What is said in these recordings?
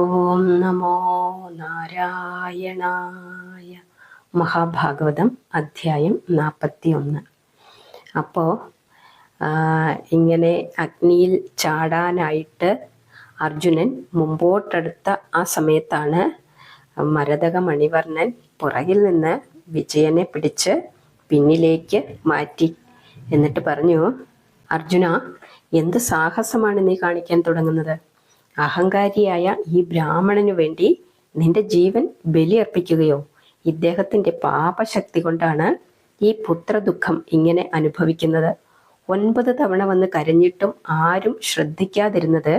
ഓം നമോ നാരായണായ. മഹാഭാഗവതം അധ്യായം 41. അപ്പോൾ ഇങ്ങനെ അഗ്നിയിൽ ചാടാനായിട്ട് അർജുനൻ മുമ്പോട്ടെടുത്ത ആ സമയത്താണ് മരതക മണിവർണ്ണൻ പുറകിൽ നിന്ന് വിജയനെ പിടിച്ച് പിന്നിലേക്ക് മാറ്റി. എന്നിട്ട് പറഞ്ഞു, അർജുന, എന്ത് സാഹസമാണ് നീ കാണിക്കാൻ തുടങ്ങുന്നത്? അഹങ്കാരിയായ ഈ ബ്രാഹ്മണനു വേണ്ടി നിന്റെ ജീവൻ ബലിയർപ്പിക്കുകയോ? ഇദ്ദേഹത്തിന്റെ പാപശക്തി കൊണ്ടാണ് ഈ പുത്രദുഃഖം ഇങ്ങനെ അനുഭവിക്കുന്നത്. 9 തവണ വന്ന് കരഞ്ഞിട്ടും ആരും ശ്രദ്ധിക്കാതിരുന്നത്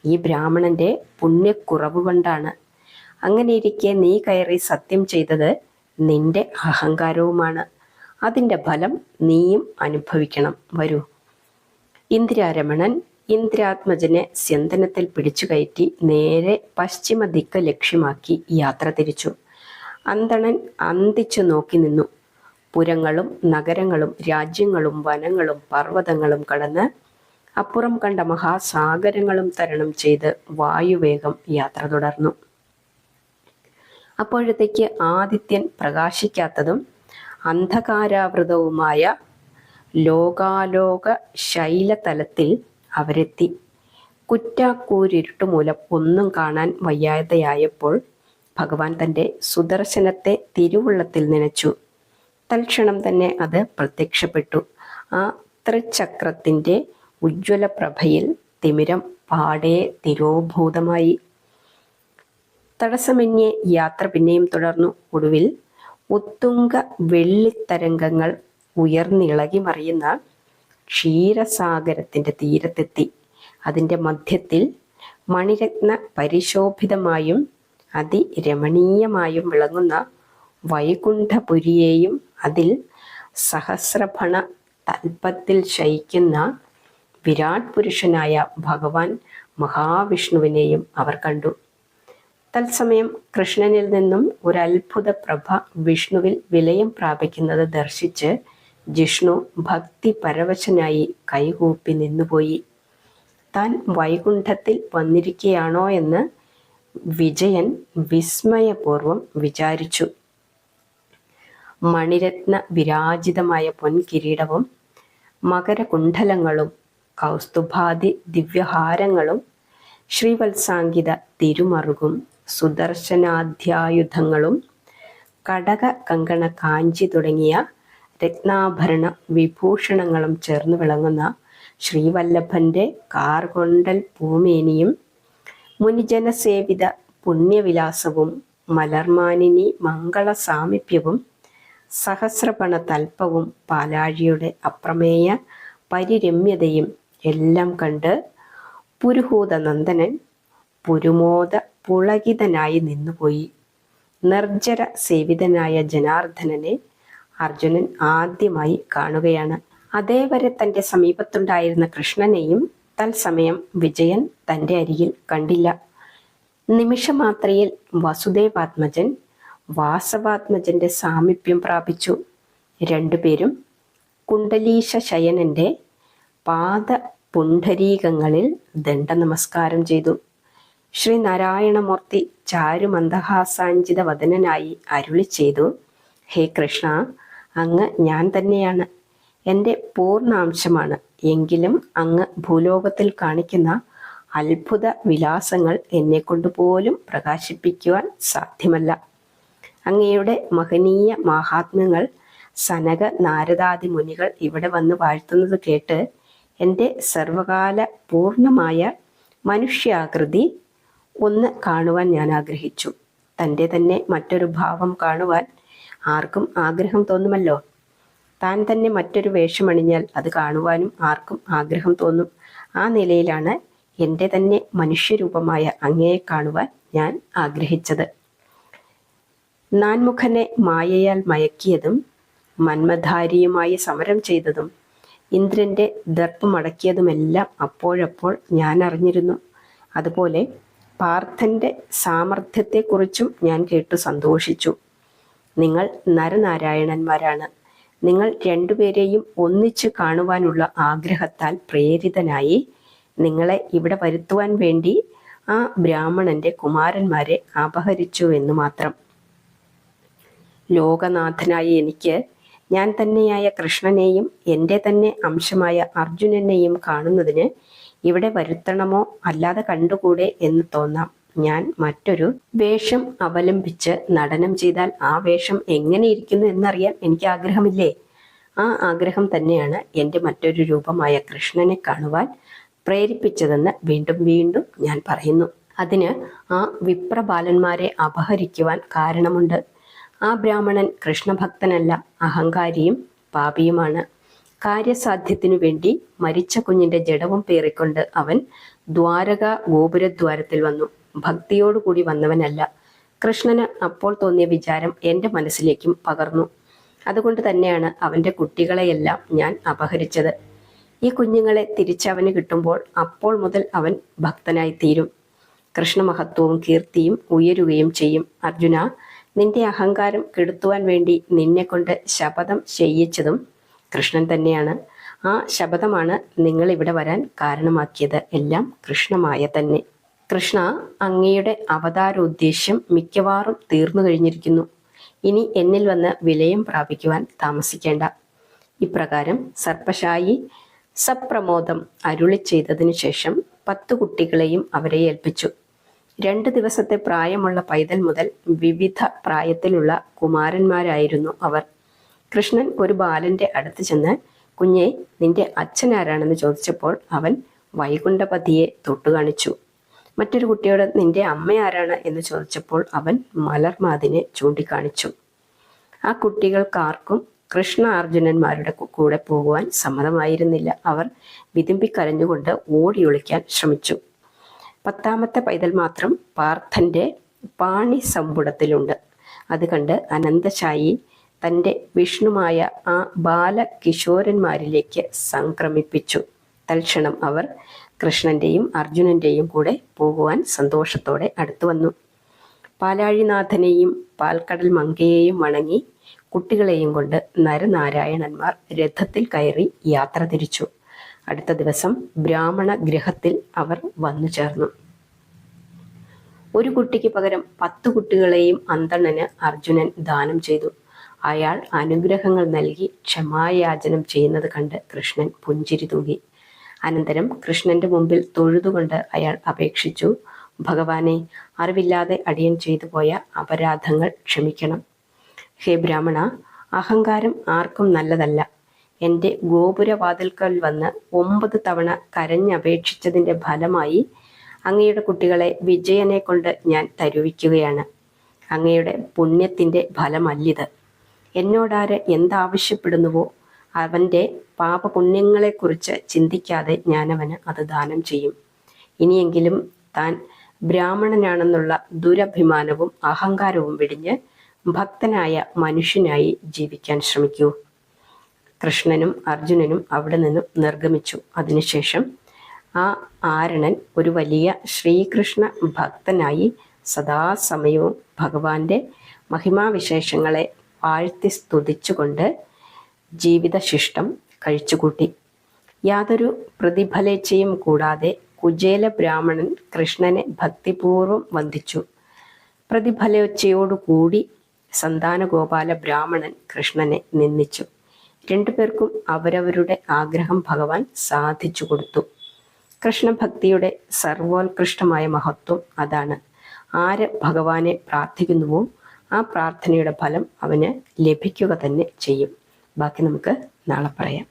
ഈ ബ്രാഹ്മണന്റെ പുണ്യക്കുറവ് കൊണ്ടാണ്. അങ്ങനെയിരിക്കെ നീ കയറി സത്യം ചെയ്തത് നിന്റെ അഹങ്കാരവുമാണ്. അതിൻ്റെ ഫലം നീയും അനുഭവിക്കണം. വരൂ. ഇന്ദിരാരമണൻ ഇന്ദ്രാത്മജനെ സ്യന്തനത്തിൽ പിടിച്ചു കയറ്റി നേരെ പശ്ചിമ ദിക്ക് ലക്ഷ്യമാക്കി യാത്ര തിരിച്ചു. അന്തണൻ അന്തിച്ചു നോക്കി നിന്നു. പുരങ്ങളും നഗരങ്ങളും രാജ്യങ്ങളും വനങ്ങളും പർവ്വതങ്ങളും കടന്ന് അപ്പുറം കണ്ട മഹാസാഗരങ്ങളും തരണം ചെയ്ത് വായുവേഗം യാത്ര തുടർന്നു. അപ്പോഴത്തേക്ക് ആദിത്യൻ പ്രകാശിക്കാത്തതും അന്ധകാരാവൃതവുമായ ലോകാലോക ശൈലതലത്തിൽ അവരെത്തി. കുറ്റാക്കൂരിരുട്ടുമൂലം ഒന്നും കാണാൻ വയ്യാതെയായപ്പോൾ ഭഗവാൻ തൻ്റെ സുദർശനത്തെ തിരുവുള്ളത്തിൽ നനച്ചു. തൽക്ഷണം തന്നെ അത് പ്രത്യക്ഷപ്പെട്ടു. ആ ത്രിചക്രത്തിൻ്റെ ഉജ്ജ്വല പ്രഭയിൽ തിമിരം പാടെ തിരോഭൂതമായി. തടസ്സമന്യേ യാത്ര പിന്നെയും തുടർന്നു. ഒടുവിൽ ഉത്തുംഗ വെള്ളിത്തരംഗങ്ങൾ ഉയർന്നിളകി മറിയുന്ന ക്ഷീരസാഗരത്തിൻ്റെ തീരത്തെത്തി. അതിൻ്റെ മധ്യത്തിൽ മണിരത്ന പരിശോഭിതമായും അതിരമണീയമായും വിളങ്ങുന്ന വൈകുണ്ഠപുരിയെയും അതിൽ സഹസ്രഭണ തൽപ്പത്തിൽ ശയിക്കുന്ന വിരാട് പുരുഷനായ ഭഗവാൻ മഹാവിഷ്ണുവിനെയും അവർ കണ്ടു. തത്സമയം കൃഷ്ണനിൽ നിന്നും ഒരത്ഭുത പ്രഭ വിഷ്ണുവിൽ വിലയം പ്രാപിക്കുന്നത് ദർശിച്ച് ജിഷ്ണു ഭക്തി പരവശനായി കൈകൂപ്പി നിന്നുപോയി. താൻ വൈകുണ്ഠത്തിൽ വന്നിരിക്കുകയാണോ എന്ന് വിജയൻ വിസ്മയപൂർവം വിചാരിച്ചു. മണിരത്ന വിരാജിതമായ പൊൻകിരീടവും മകരകുണ്ഡലങ്ങളും കൗസ്തുഭാദി ദിവ്യഹാരങ്ങളും ശ്രീവത്സാങ്കിത തിരുമറുകും സുദർശനാധ്യായുധങ്ങളും കടക കങ്കണ കാഞ്ചി തുടങ്ങിയ രത്നാഭരണ വിഭൂഷണങ്ങളും ചേർന്ന് വിളങ്ങുന്ന ശ്രീവല്ലഭന്റെ കാർകൊണ്ടൽ പൂമേനിയും മുനിജനസേവിത പുണ്യവിലാസവും മലർമാനിനി മംഗള സാമീപ്യവും സഹസ്രപണ തൽപ്പവും പാലാഴിയുടെ അപ്രമേയ പരിരമ്യതയും എല്ലാം കണ്ട് പുരുഹൂതനന്ദനൻ പുരുമോദ പുളകിതനായി നിന്നുപോയി. നിർജ്ജര സേവിതനായ ജനാർദ്ദനനെ അർജുനൻ ആദ്യമായി കാണുകയാണ്. അതേവരെ തൻ്റെ സമീപത്തുണ്ടായിരുന്ന കൃഷ്ണനെയും തത്സമയം വിജയൻ തൻ്റെ അരികിൽ കണ്ടില്ല. നിമിഷമാത്രയിൽ വസുദേവാത്മജൻ വാസവാത്മജന്റെ സാമീപ്യം പ്രാപിച്ചു. രണ്ടുപേരും കുണ്ടലീശ ശയനന്റെ പാദ പുണ്ഡരീകങ്ങളിൽ ദണ്ഡനമസ്കാരം ചെയ്തു. ശ്രീനാരായണമൂർത്തി ചാരുമന്ദഹാസാഞ്ചിത വദനനായി അരുളി ചെയ്തു, ഹേ കൃഷ്ണ, അങ്ങ് ഞാൻ തന്നെയാണ്. എൻ്റെ പൂർണ്ണാംശമാണ്. എങ്കിലും അങ്ങ് ഭൂലോകത്തിൽ കാണിക്കുന്ന അത്ഭുത വിലാസങ്ങൾ എന്നെക്കൊണ്ട് പോലും പ്രകാശിപ്പിക്കുവാൻ സാധ്യമല്ല. അങ്ങയുടെ മഹനീയ മഹാത്മ്യങ്ങൾ സനക നാരദാദി മുനികൾ ഇവിടെ വന്ന് വാഴ്ത്തുന്നത് കേട്ട് എൻ്റെ സർവകാല പൂർണ്ണമായ മനുഷ്യാകൃതി ഒന്ന് കാണുവാൻ ഞാൻ ആഗ്രഹിച്ചു. തൻ്റെ തന്നെ മറ്റൊരു ഭാവം കാണുവാൻ ആർക്കും ആഗ്രഹം തോന്നുമല്ലോ. താൻ തന്നെ മറ്റൊരു വേഷമണിഞ്ഞാൽ അത് കാണുവാനും ആർക്കും ആഗ്രഹം തോന്നും. ആ നിലയിലാണ് എൻ്റെ തന്നെ മനുഷ്യരൂപമായ അങ്ങയെ കാണുവാൻ ഞാൻ ആഗ്രഹിച്ചത്. നാൻമുഖനെ മായയാൽ മയക്കിയതും മന്മധാരിയുമായി സമരം ചെയ്തതും ഇന്ദ്രൻ്റെ ദർപ്പമടക്കിയതുമെല്ലാം അപ്പോഴപ്പോൾ ഞാൻ അറിഞ്ഞിരുന്നു. അതുപോലെ പാർത്ഥൻ്റെ സാമർഥ്യത്തെക്കുറിച്ചും ഞാൻ കേട്ടു സന്തോഷിച്ചു. നിങ്ങൾ നരനാരായണന്മാരാണ്. നിങ്ങൾ രണ്ടുപേരെയും ഒന്നിച്ചു കാണുവാനുള്ള ആഗ്രഹത്താൽ പ്രേരിതനായി നിങ്ങളെ ഇവിടെ വരുത്തുവാൻ വേണ്ടി ആ ബ്രാഹ്മണന്റെ കുമാരന്മാരെ അപഹരിച്ചു എന്ന് മാത്രം. ലോകനാഥനായ എനിക്ക് ഞാൻ തന്നെയായ കൃഷ്ണനെയും എൻ്റെ തന്നെ അംശമായ അർജുനനെയും കാണുന്നതിന് ഇവിടെ വരുത്തണമോ അല്ലാതെ കണ്ടുകൂടെ എന്ന് തോന്നാം. ഞാൻ മറ്റൊരു വേഷം അവലംബിച്ച് നടനം ചെയ്താൽ ആ വേഷം എങ്ങനെയിരിക്കുന്നു എന്നറിയാൻ എനിക്ക് ആഗ്രഹമില്ലേ? ആ ആഗ്രഹം തന്നെയാണ് എൻ്റെ മറ്റൊരു രൂപമായ കൃഷ്ണനെ കാണുവാൻ പ്രേരിപ്പിച്ചതെന്ന് വീണ്ടും വീണ്ടും ഞാൻ പറയുന്നു. അതിന് ആ വിപ്രബാലന്മാരെ അപഹരിക്കുവാൻ കാരണമുണ്ട്. ആ ബ്രാഹ്മണൻ കൃഷ്ണഭക്തനല്ല, അഹങ്കാരിയും പാപിയുമാണ്. കാര്യസാധ്യത്തിനു വേണ്ടി മരിച്ച കുഞ്ഞിന്റെ ജഡവും പേറിക്കൊണ്ട് അവൻ ദ്വാരക ഗോപുരദ്വാരത്തിൽ വന്നു. ഭക്തിയോടുകൂടി വന്നവനല്ല. കൃഷ്ണന് അപ്പോൾ തോന്നിയ വിചാരം എൻ്റെ മനസ്സിലേക്കും പകർന്നു. അതുകൊണ്ട് തന്നെയാണ് അവൻ്റെ കുട്ടികളെയെല്ലാം ഞാൻ അപഹരിച്ചത്. ഈ കുഞ്ഞുങ്ങളെ തിരിച്ചവന് കിട്ടുമ്പോൾ അപ്പോൾ മുതൽ അവൻ ഭക്തനായി തീരും. കൃഷ്ണമഹത്വവും കീർത്തിയും ഉയരുകയും ചെയ്യും. അർജുന, നിന്റെ അഹങ്കാരം കെടുത്തുവാൻ വേണ്ടി നിന്നെ കൊണ്ട് ശപഥം ചെയ്യിച്ചതും കൃഷ്ണൻ തന്നെയാണ്. ആ ശപഥമാണ് നിങ്ങൾ ഇവിടെ വരാൻ കാരണമാക്കിയത്. എല്ലാം കൃഷ്ണമായ തന്നെ. കൃഷ്ണ, അങ്ങയുടെ അവതാരോദ്ദേശ്യം മിക്കവാറും തീർന്നു കഴിഞ്ഞിരിക്കുന്നു. ഇനി എന്നിൽ വന്ന് വിലയം പ്രാപിക്കുവാൻ താമസിക്കേണ്ട. ഇപ്രകാരം സർപ്പശായി സപ്രമോദം അരുളി ചെയ്തതിനു ശേഷം 10 കുട്ടികളെയും അവരെ ഏൽപ്പിച്ചു. 2 ദിവസത്തെ പ്രായമുള്ള പൈതൽ മുതൽ വിവിധ പ്രായത്തിലുള്ള കുമാരന്മാരായിരുന്നു അവർ. കൃഷ്ണൻ ഒരു ബാലന്റെ അടുത്ത് ചെന്ന്, കുഞ്ഞെ, നിന്റെ അച്ഛൻ ആരാണെന്ന് ചോദിച്ചപ്പോൾ അവൻ വൈകുണ്ഠപതിയെ തൊട്ടുകാണിച്ചു. മറ്റൊരു കുട്ടിയോട് നിന്റെ അമ്മ ആരാണ് എന്ന് ചോദിച്ചപ്പോൾ അവൻ മലർമാതിനെ ചൂണ്ടിക്കാണിച്ചു. ആ കുട്ടികൾക്കാർക്കും കൃഷ്ണ അർജുനന്മാരുടെ കൂടെ പോകുവാൻ സമ്മതമായിരുന്നില്ല. അവർ വിതുമ്പിക്കരഞ്ഞുകൊണ്ട് ഓടിയൊളിക്കാൻ ശ്രമിച്ചു. 10ാമത്തെ പൈതൽ മാത്രം പാർത്ഥന്റെ പാണി സമ്പുടത്തിലുണ്ട്. അത് കണ്ട് അനന്തശായി തൻ്റെ വിഷ്ണുമായ ആ ബാലകിശോരന്മാരിലേക്ക് സംക്രമിപ്പിച്ചു. തൽക്ഷണം അവർ കൃഷ്ണന്റെയും അർജുനന്റെയും കൂടെ പോകുവാൻ സന്തോഷത്തോടെ അടുത്തു വന്നു. പാലാഴിനാഥനെയും പാൽക്കടൽ മങ്കയെയും വണങ്ങി കുട്ടികളെയും കൊണ്ട് നരനാരായണന്മാർ രഥത്തിൽ കയറി യാത്ര തിരിച്ചു. അടുത്ത ദിവസം ബ്രാഹ്മണ ഗൃഹത്തിൽ അവർ വന്നു ചേർന്നു. ഒരു കുട്ടിക്ക് പകരം 10 കുട്ടികളെയും അന്തണന് അർജുനൻ ദാനം ചെയ്തു. അയാൾ അനുഗ്രഹങ്ങൾ നൽകി ക്ഷമായാചനം ചെയ്യുന്നത് കണ്ട് കൃഷ്ണൻ പുഞ്ചിരി തൂകി. അനന്തരം കൃഷ്ണന്റെ മുമ്പിൽ തൊഴുതുകൊണ്ട് അയാൾ അപേക്ഷിച്ചു, ഭഗവാനെ, അറിവില്ലാതെ അടിയൻ ചെയ്തു പോയ അപരാധങ്ങൾ ക്ഷമിക്കണം. ഹേ ബ്രാഹ്മണ, അഹങ്കാരം ആർക്കും നല്ലതല്ല. എൻ്റെ ഗോപുരവാതിൽക്കൽ വന്ന് 9 തവണ കരഞ്ഞപേക്ഷിച്ചതിൻ്റെ ഫലമായി അങ്ങയുടെ കുട്ടികളെ വിജയനെ കൊണ്ട് ഞാൻ തരുവിക്കുകയാണ്. അങ്ങയുടെ പുണ്യത്തിൻ്റെ ഫലമല്ലിത്. എന്നോടാര് എന്താവശ്യപ്പെടുന്നുവോ അവൻ്റെ പാപപുണ്യങ്ങളെക്കുറിച്ച് ചിന്തിക്കാതെ ഞാനവന് അത് ദാനം ചെയ്യും. ഇനിയെങ്കിലും താൻ ബ്രാഹ്മണനാണെന്നുള്ള ദുരഭിമാനവും അഹങ്കാരവും വെടിഞ്ഞ് ഭക്തനായ മനുഷ്യനായി ജീവിക്കാൻ ശ്രമിക്കൂ. കൃഷ്ണനും അർജുനനും അവിടെ നിന്നും നിർഗമിച്ചു. അതിനുശേഷം ആ ആരണൻ ഒരു വലിയ ശ്രീകൃഷ്ണ ഭക്തനായി സദാസമയവും ഭഗവാന്റെ മഹിമാവിശേഷങ്ങളെ വാഴ്ത്തി സ്തുതിച്ചുകൊണ്ട് ജീവിതശിഷ്ടം കഴിച്ചുകൂട്ടി. യാതൊരു പ്രതിഫലേച്ഛയും കൂടാതെ കുചേല ബ്രാഹ്മണൻ കൃഷ്ണനെ ഭക്തിപൂർവം വന്ദിച്ചു. പ്രതിഫലേച്ഛയോടുകൂടി സന്താനഗോപാല ബ്രാഹ്മണൻ കൃഷ്ണനെ നിന്ദിച്ചു. 2 പേർക്കും അവരവരുടെ ആഗ്രഹം ഭഗവാൻ സാധിച്ചു കൊടുത്തു. കൃഷ്ണഭക്തിയുടെ സർവോത്കൃഷ്ടമായ മഹത്വം അതാണ്. ആര് ഭഗവാനെ പ്രാർത്ഥിക്കുന്നുവോ ആ പ്രാർത്ഥനയുടെ ഫലം അവന് ലഭിക്കുക തന്നെ ചെയ്യും. ബാക്കി നമുക്ക് നാളെ പറയാം.